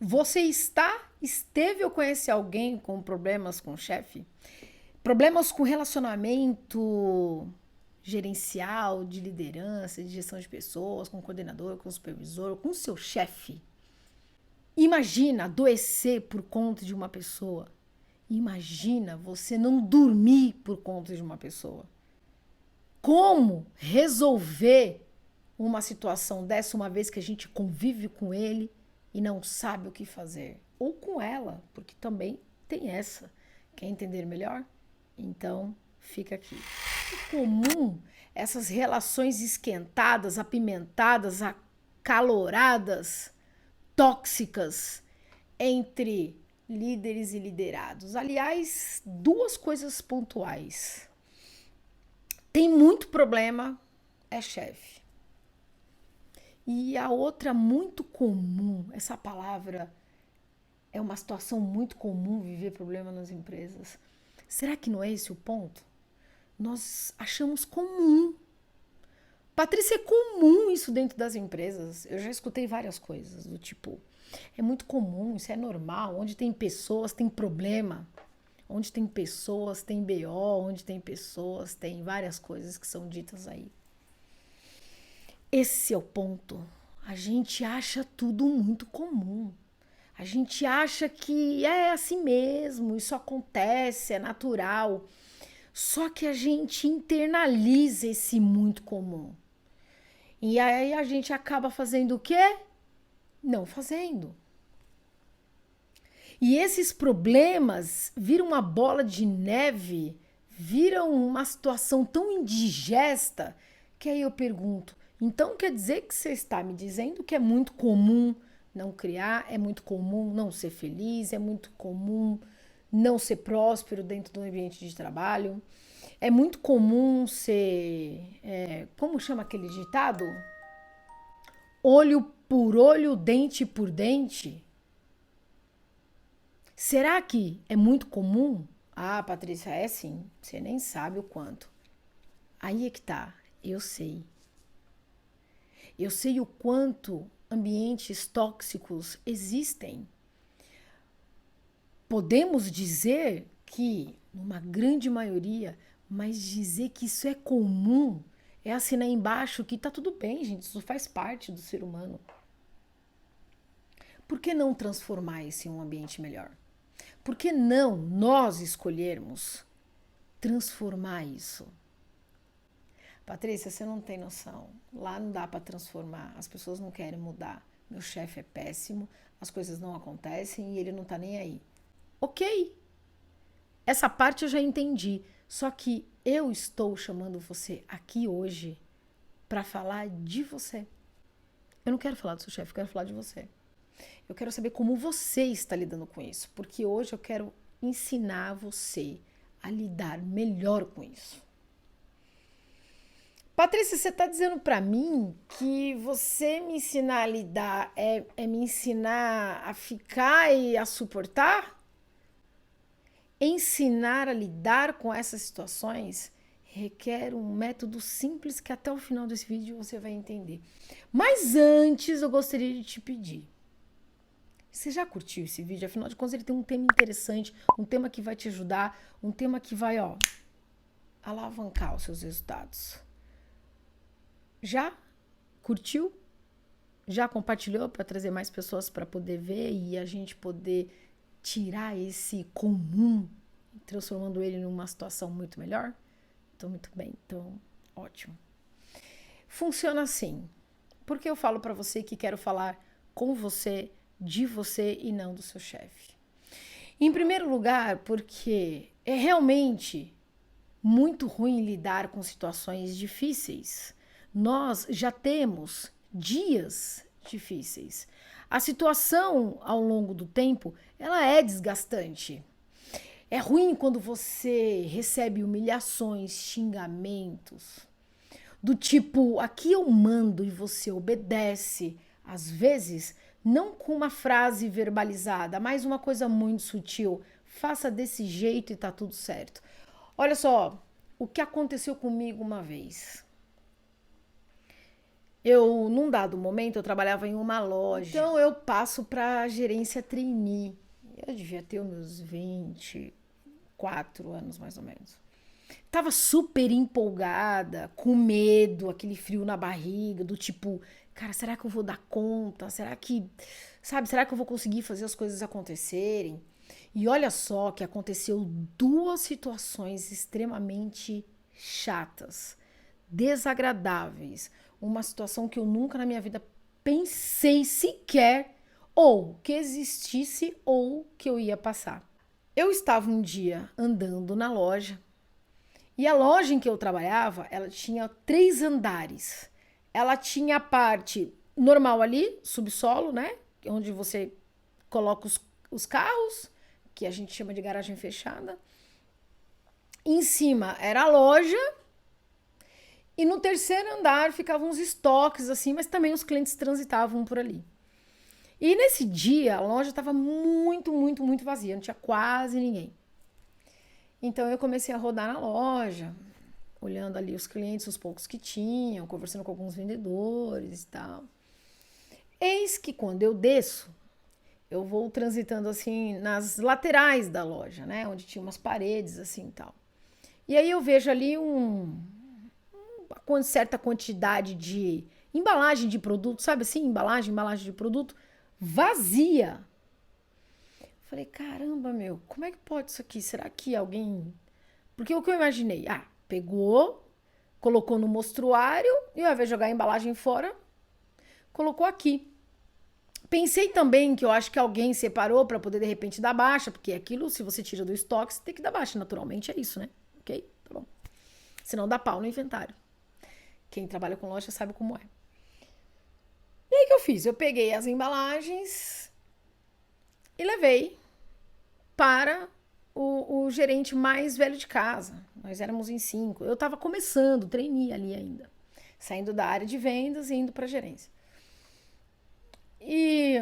Você esteve ou conhece alguém com problemas com o chefe? Problemas com relacionamento gerencial, de liderança, de gestão de pessoas, com o coordenador, com o supervisor, com o seu chefe? Imagina adoecer por conta de uma pessoa. Imagina você não dormir por conta de uma pessoa. Como resolver uma situação dessa uma vez que a gente convive com ele e não sabe o que fazer? Ou com ela, porque também tem essa. Quer entender melhor? Então, fica aqui. É comum essas relações esquentadas, apimentadas, acaloradas, tóxicas entre líderes e liderados. Aliás, duas coisas pontuais. Tem muito problema, é chefe. E a outra muito comum, essa palavra é uma situação muito comum viver problema nas empresas. Será que não é esse o ponto? Nós achamos comum. Patrícia, é comum isso dentro das empresas. Eu já escutei várias coisas do tipo, é muito comum, isso é normal. Onde tem pessoas, tem problema. Onde tem pessoas, tem BO. Onde tem pessoas, tem várias coisas que são ditas aí. Esse é o ponto. A gente acha tudo muito comum. A gente acha que é assim mesmo, isso acontece, é natural. Só que a gente internaliza esse muito comum. E aí a gente acaba fazendo o quê? Não fazendo. E esses problemas viram uma bola de neve, viram uma situação tão indigesta, que aí eu pergunto, então quer dizer que você está me dizendo que é muito comum não criar, é muito comum não ser feliz, é muito comum não ser próspero dentro do ambiente de trabalho, é muito comum ser, como chama aquele ditado? Olho por olho, dente por dente. Será que é muito comum? Ah, Patrícia, é sim. Você nem sabe o quanto. Aí é que tá. Eu sei. Eu sei o quanto ambientes tóxicos existem. Podemos dizer que, numa grande maioria, mas dizer que isso é comum é assinar embaixo que tá tudo bem, gente. Isso faz parte do ser humano. Por que não transformar isso em um ambiente melhor? Por que não nós escolhermos transformar isso? Patrícia, você não tem noção. Lá não dá para transformar. As pessoas não querem mudar. Meu chefe é péssimo, as coisas não acontecem e ele não tá nem aí. Ok, essa parte eu já entendi. Só que eu estou chamando você aqui hoje para falar de você. Eu não quero falar do seu chefe, eu quero falar de você. Eu quero saber como você está lidando com isso, porque hoje eu quero ensinar você a lidar melhor com isso. Patrícia, você está dizendo para mim que você me ensinar a lidar é me ensinar a ficar e a suportar? Ensinar a lidar com essas situações requer um método simples que até o final desse vídeo você vai entender. Mas antes eu gostaria de te pedir. Você já curtiu esse vídeo? Afinal de contas, ele tem um tema interessante, um tema que vai te ajudar, um tema que vai, alavancar os seus resultados. Já curtiu? Já compartilhou para trazer mais pessoas para poder ver e a gente poder tirar esse comum, transformando ele numa situação muito melhor? Então, muito bem. Então, ótimo. Funciona assim. Porque eu falo para você que quero falar com você, de você e não do seu chefe. Em primeiro lugar, porque é realmente muito ruim lidar com situações difíceis. Nós já temos dias difíceis. A situação ao longo do tempo, ela é desgastante. É ruim quando você recebe humilhações, xingamentos, do tipo, aqui eu mando e você obedece. Às vezes, não com uma frase verbalizada, mas uma coisa muito sutil. Faça desse jeito e tá tudo certo. Olha só, o que aconteceu comigo uma vez. Num dado momento, eu trabalhava em uma loja. Então, eu passo para gerência trainee. Eu devia ter os meus 24 anos, mais ou menos. Tava super empolgada, com medo, aquele frio na barriga, do tipo, cara, será que eu vou dar conta? Será que eu vou conseguir fazer as coisas acontecerem? E olha só que aconteceu duas situações extremamente chatas, desagradáveis. Uma situação que eu nunca na minha vida pensei sequer ou que existisse ou que eu ia passar. Eu estava um dia andando na loja e a loja em que eu trabalhava, ela tinha 3 andares. Ela tinha a parte normal ali, subsolo, né? Onde você coloca os carros, que a gente chama de garagem fechada. Em cima era a loja. E no terceiro andar ficavam uns estoques, assim, mas também os clientes transitavam por ali. E nesse dia, a loja estava muito, muito, muito vazia, não tinha quase ninguém. Então eu comecei a rodar na loja, olhando ali os clientes, os poucos que tinham, conversando com alguns vendedores e tal. Eis que quando eu desço, eu vou transitando assim nas laterais da loja, né? Onde tinha umas paredes assim e tal. E aí eu vejo ali uma certa quantidade de embalagem de produto, sabe assim? Embalagem de produto vazia. Falei, caramba, meu, como é que pode isso aqui? Será que alguém... Porque o que eu imaginei? Pegou, colocou no mostruário e ao invés de jogar a embalagem fora, colocou aqui. Pensei também que eu acho que alguém separou para poder de repente dar baixa, porque aquilo, se você tira do estoque, você tem que dar baixa, naturalmente é isso, né? Ok? Tá bom. Senão dá pau no inventário. Quem trabalha com loja sabe como é. E aí o que eu fiz? Eu peguei as embalagens e levei para o gerente mais velho de casa. Nós éramos em 5. Eu estava começando, trainee ali ainda. Saindo da área de vendas e indo para a gerência. E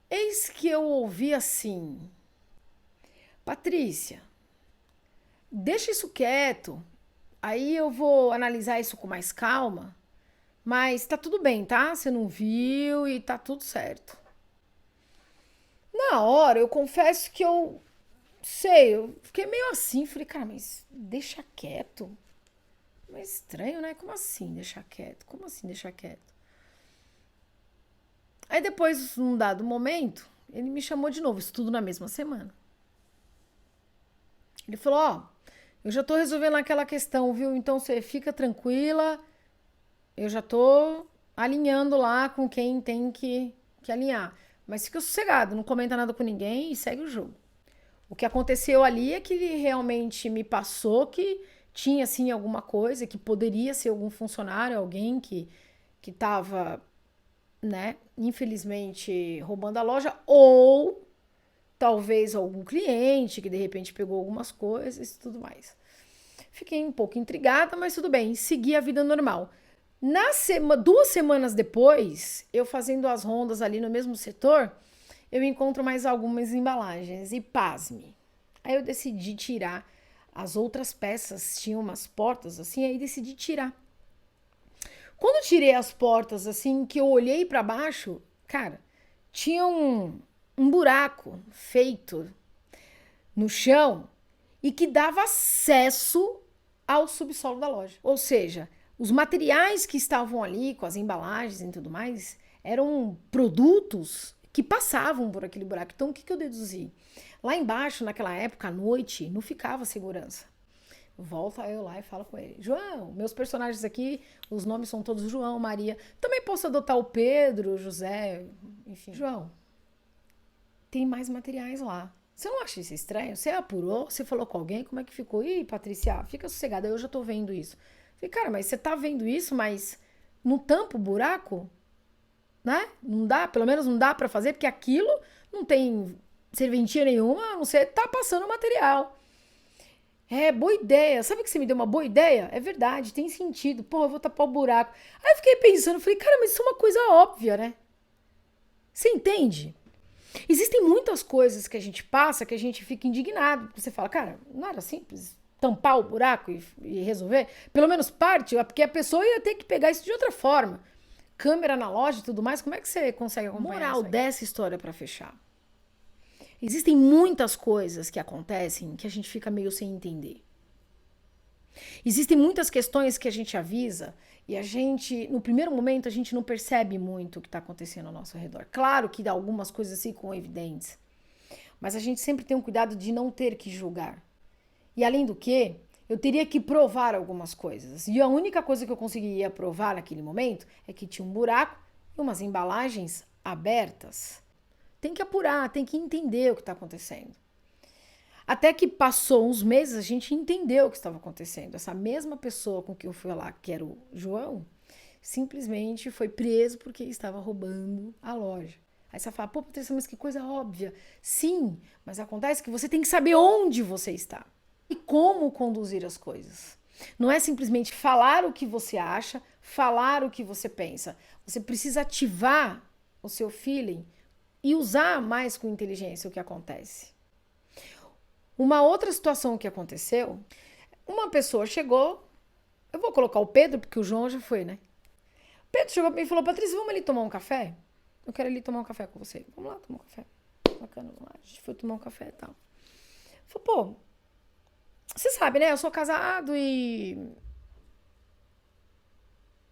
eis que eu ouvi assim: Patrícia, deixa isso quieto. Aí eu vou analisar isso com mais calma. Mas tá tudo bem, tá? Você não viu e tá tudo certo. Na hora, eu confesso que eu fiquei meio assim. Falei, cara, mas deixa quieto. Mas estranho, né? Como assim deixar quieto? Como assim deixar quieto? Aí depois, num dado momento, ele me chamou de novo, isso tudo na mesma semana. Ele falou, eu já tô resolvendo aquela questão, viu? Então você fica tranquila, eu já tô alinhando lá com quem tem que alinhar. Mas fica sossegado, não comenta nada com ninguém e segue o jogo. O que aconteceu ali é que ele realmente me passou que tinha, assim, alguma coisa, que poderia ser algum funcionário, alguém que estava, né, infelizmente, roubando a loja, ou talvez algum cliente que de repente pegou algumas coisas e tudo mais. Fiquei um pouco intrigada, mas tudo bem, segui a vida normal. 2 semanas depois, eu fazendo as rondas ali no mesmo setor, eu encontro mais algumas embalagens e pasme. Aí eu decidi tirar as outras peças, tinha umas portas assim, aí decidi tirar. Quando eu tirei as portas assim, que eu olhei para baixo, cara, tinha um buraco feito no chão e que dava acesso ao subsolo da loja. Ou seja, os materiais que estavam ali, com as embalagens e tudo mais, eram produtos que passavam por aquele buraco. Então, o que eu deduzi? Lá embaixo, naquela época, à noite, não ficava segurança. Volta eu lá e falo com ele. João, meus personagens aqui, os nomes são todos João, Maria. Também posso adotar o Pedro, José, enfim. João, tem mais materiais lá. Você não acha isso estranho? Você apurou? Você falou com alguém? Como é que ficou? Ih, Patrícia, fica sossegada, eu já tô vendo isso. Falei, cara, mas você tá vendo isso, mas não tampa o buraco? Né? Não dá, pelo menos não dá pra fazer, porque aquilo não tem serventia nenhuma, a não ser tá passando material. É, boa ideia. Sabe que você me deu uma boa ideia? É verdade, tem sentido. Pô, eu vou tapar o buraco. Aí eu fiquei pensando, falei, cara, mas isso é uma coisa óbvia, né? Você entende? Existem muitas coisas que a gente passa que a gente fica indignado. Você fala, cara, não era simples tampar o buraco e resolver? Pelo menos parte, porque a pessoa ia ter que pegar isso de outra forma. Câmera analógica e tudo mais, como é que você consegue acompanhar moral dessa história para fechar? Existem muitas coisas que acontecem que a gente fica meio sem entender. Existem muitas questões que a gente avisa e a gente, no primeiro momento, a gente não percebe muito o que está acontecendo ao nosso redor. Claro que algumas coisas ficam evidentes, mas a gente sempre tem um cuidado de não ter que julgar. E além do que, eu teria que provar algumas coisas. E a única coisa que eu conseguiria provar naquele momento é que tinha um buraco e umas embalagens abertas. Tem que apurar, tem que entender o que está acontecendo. Até que passou uns meses, a gente entendeu o que estava acontecendo. Essa mesma pessoa com quem eu fui lá, que era o João, simplesmente foi preso porque estava roubando a loja. Aí você fala, pô, Patrícia, mas que coisa óbvia. Sim, mas acontece que você tem que saber onde você está e como conduzir as coisas. Não é simplesmente falar o que você acha, falar o que você pensa. Você precisa ativar o seu feeling e usar mais com inteligência o que acontece. Uma outra situação que aconteceu, uma pessoa chegou, eu vou colocar o Pedro, porque o João já foi, né? O Pedro chegou pra mim e falou, Patrícia, vamos ali tomar um café? Eu quero ali tomar um café com você. Vamos lá tomar um café. Bacana, vamos lá. A gente foi tomar um café e tal. Falei, pô, você sabe, né? Eu sou casado e...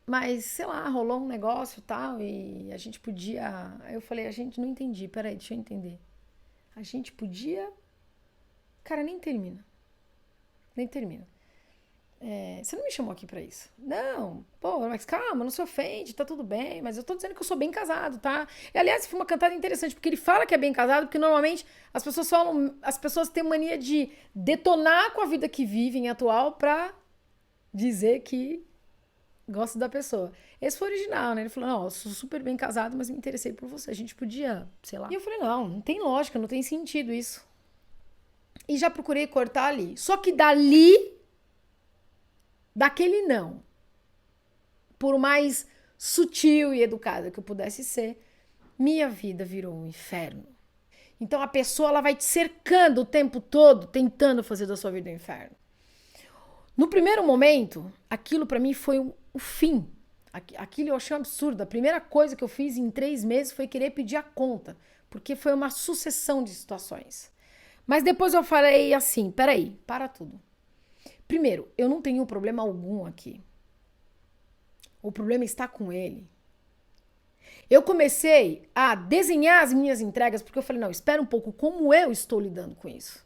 Mas, sei lá, rolou um negócio e tal, e a gente podia... Aí eu falei, a gente não entendi, peraí, deixa eu entender. A gente podia... Cara, nem termina. Nem termina. Você não me chamou aqui pra isso. Não, pô, mas calma, não se ofende, tá tudo bem, mas eu tô dizendo que eu sou bem casado, tá? E, aliás, foi uma cantada interessante, porque ele fala que é bem casado, porque normalmente as pessoas têm mania de detonar com a vida que vivem atual pra dizer que gosto da pessoa. Esse foi o original, né? Ele falou, não, eu sou super bem casado, mas me interessei por você, a gente podia, sei lá. E eu falei, não tem lógica, não tem sentido isso. E já procurei cortar ali. Só que daquele não, por mais sutil e educada que eu pudesse ser, minha vida virou um inferno. Então a pessoa ela vai te cercando o tempo todo, tentando fazer da sua vida um inferno. No primeiro momento, aquilo para mim foi o fim. Aquilo eu achei um absurdo. A primeira coisa que eu fiz em 3 meses foi querer pedir a conta, porque foi uma sucessão de situações. Mas depois eu falei assim, peraí, para tudo. Primeiro, eu não tenho problema algum aqui. O problema está com ele. Eu comecei a desenhar as minhas entregas, porque eu falei, não, espera um pouco, como eu estou lidando com isso?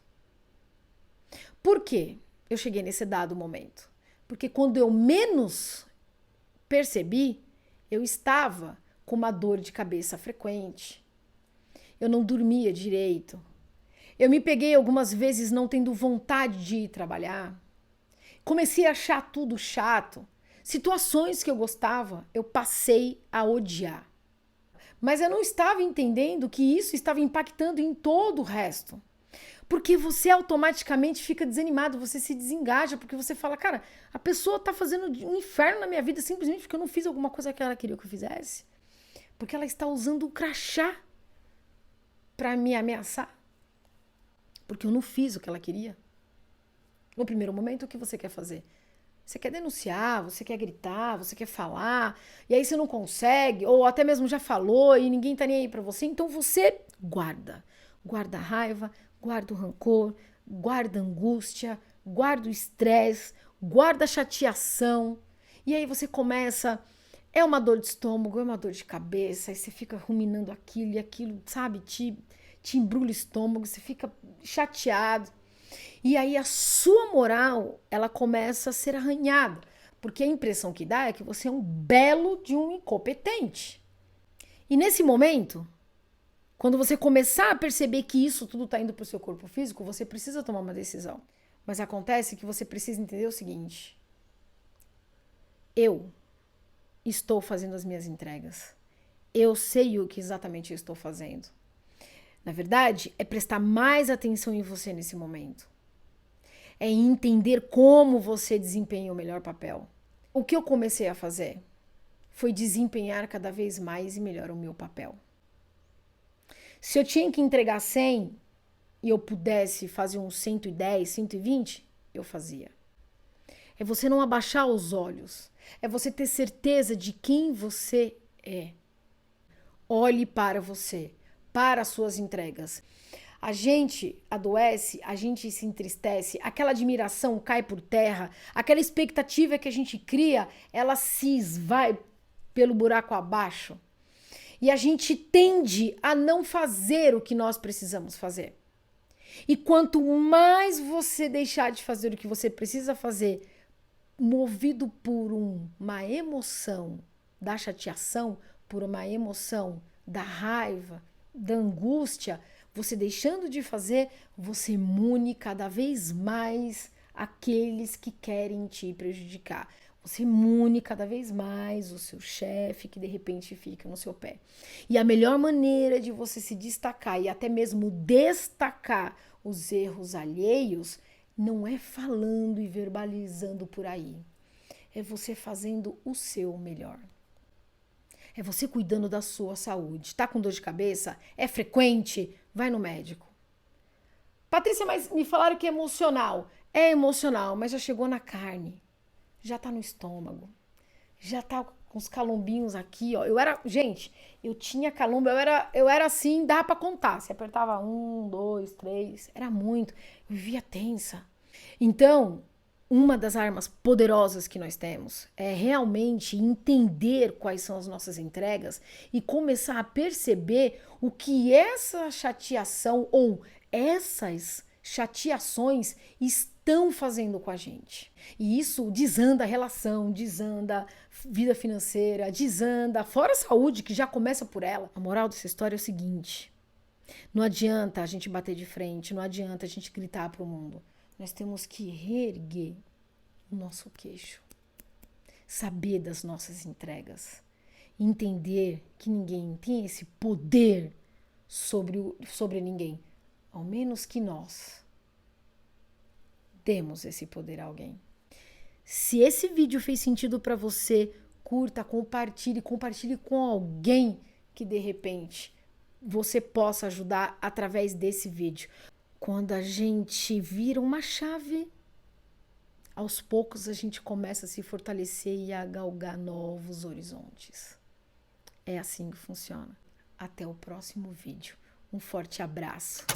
Por quê? Eu cheguei nesse dado momento. Porque quando eu menos percebi, eu estava com uma dor de cabeça frequente. Eu não dormia direito. Eu me peguei algumas vezes não tendo vontade de ir trabalhar. Comecei a achar tudo chato. Situações que eu gostava, eu passei a odiar. Mas eu não estava entendendo que isso estava impactando em todo o resto. Porque você automaticamente fica desanimado, você se desengaja, porque você fala, cara, a pessoa tá fazendo um inferno na minha vida simplesmente porque eu não fiz alguma coisa que ela queria que eu fizesse. Porque ela está usando o crachá para me ameaçar. Porque eu não fiz o que ela queria. No primeiro momento, o que você quer fazer? Você quer denunciar, você quer gritar, você quer falar, e aí você não consegue, ou até mesmo já falou e ninguém tá nem aí pra você, então você guarda. Guarda a raiva, guarda o rancor, guarda a angústia, guarda o estresse, guarda a chateação. E aí você começa, é uma dor de estômago, é uma dor de cabeça, aí você fica ruminando aquilo e aquilo, sabe, te embrulha o estômago, você fica chateado. E aí a sua moral, ela começa a ser arranhada, porque a impressão que dá é que você é um belo de um incompetente. E nesse momento, quando você começar a perceber que isso tudo está indo para o seu corpo físico, você precisa tomar uma decisão. Mas acontece que você precisa entender o seguinte: eu estou fazendo as minhas entregas. Eu sei o que exatamente eu estou fazendo. Na verdade, é prestar mais atenção em você nesse momento. É entender como você desempenha o melhor papel. O que eu comecei a fazer foi desempenhar cada vez mais e melhor o meu papel. Se eu tinha que entregar 100 e eu pudesse fazer uns 110, 120, eu fazia. É você não abaixar os olhos. É você ter certeza de quem você é. Olhe para você, para as suas entregas. A gente adoece, a gente se entristece, aquela admiração cai por terra, aquela expectativa que a gente cria, ela se esvai pelo buraco abaixo. E a gente tende a não fazer o que nós precisamos fazer. E quanto mais você deixar de fazer o que você precisa fazer, movido por uma emoção da chateação, por uma emoção da raiva, da angústia, você deixando de fazer, você imune cada vez mais aqueles que querem te prejudicar. Você imune cada vez mais o seu chefe que de repente fica no seu pé. E a melhor maneira de você se destacar e até mesmo destacar os erros alheios não é falando e verbalizando por aí. É você fazendo o seu melhor. É você cuidando da sua saúde. Tá com dor de cabeça? É frequente? Vai no médico. Patrícia, mas me falaram que é emocional. É emocional, mas já chegou na carne. Já tá no estômago. Já tá com os calombinhos aqui, ó. Gente, eu tinha calombo, eu era assim, dava pra contar. Você apertava 1, 2, 3, era muito. Eu vivia tensa. Então, uma das armas poderosas que nós temos é realmente entender quais são as nossas entregas e começar a perceber o que essa chateação ou essas chateações estão fazendo com a gente. E isso desanda a relação, desanda vida financeira, desanda, fora a saúde, que já começa por ela. A moral dessa história é o seguinte: não adianta a gente bater de frente, não adianta a gente gritar para o mundo. Nós temos que reerguer o nosso queixo, saber das nossas entregas, entender que ninguém tem esse poder sobre ninguém, ao menos que nós demos esse poder a alguém. Se esse vídeo fez sentido para você, curta, compartilhe com alguém que de repente você possa ajudar através desse vídeo. Quando a gente vira uma chave, aos poucos a gente começa a se fortalecer e a galgar novos horizontes. É assim que funciona. Até o próximo vídeo. Um forte abraço.